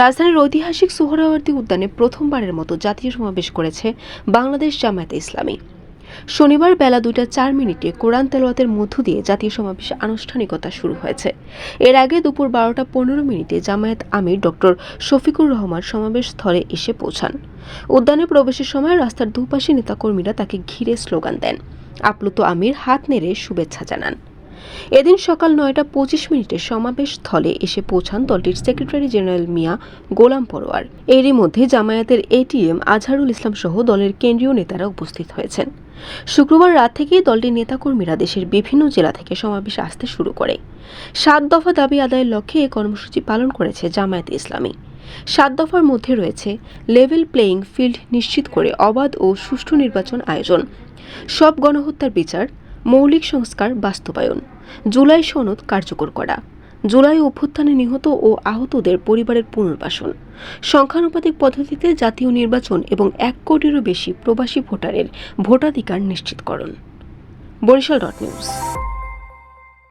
রাজধানীর ঐতিহাসিক সোহরাওয়ার্দী উদ্যানে প্রথমবারের মতো জাতীয় সমাবেশ করেছে বাংলাদেশ জামায়াতে ইসলামী। শনিবার বেলা 2:04 কোরআন তেলাওয়াতের মধ্য দিয়ে জাতীয় সমাবেশের আনুষ্ঠানিকতা শুরু হয়েছে। এর আগে দুপুর 12:15 জামায়াত আমির ডক্টর শফিকুর রহমান সমাবেশ স্থলে এসে পৌঁছান। উদ্যানে প্রবেশের সময় রাস্তার দুপাশে নেতাকর্মীরা তাকে ঘিরে স্লোগান দেন। আপ্লুত আমির হাত নেড়ে শুভেচ্ছা জানান। এদিন সকাল 9:25 সমাবেশ স্থলে এসে পৌঁছান দলটির সেক্রেটারি জেনারেল মিয়া গোলাম পরোয়ার। এরই মধ্যে জামায়াতের এটিএম আজহারুল ইসলাম সহ দলের কেন্দ্রীয় নেতারা উপস্থিত হয়েছেন। শুক্রবার রাত থেকেই দলটির নেতাকর্মীরা দেশের বিভিন্ন জেলা থেকে সমাবেশে আসতে শুরু করে। 7 দফা দাবি আদায়ের লক্ষ্যে এই কর্মসূচি পালন করেছে জামায়াতে ইসলামী। 7 দফার মধ্যে রয়েছে লেভেল প্লেয়িং ফিল্ড নিশ্চিত করে অবাধ ও সুষ্ঠু নির্বাচন আয়োজন, সব গণহত্যার বিচার, মৌলিক সংস্কার বাস্তবায়ন, জুলাই সনদ কার্যকর করা, জুলাই অভ্যুত্থানে নিহত ও আহতদের পরিবারের পুনর্বাসন, সংখ্যানুপাতিক পদ্ধতিতে জাতীয় নির্বাচন এবং 1 কোটিরও বেশি প্রবাসী ভোটারের ভোটাধিকার নিশ্চিতকরণ। বরিশাল.নিউজ।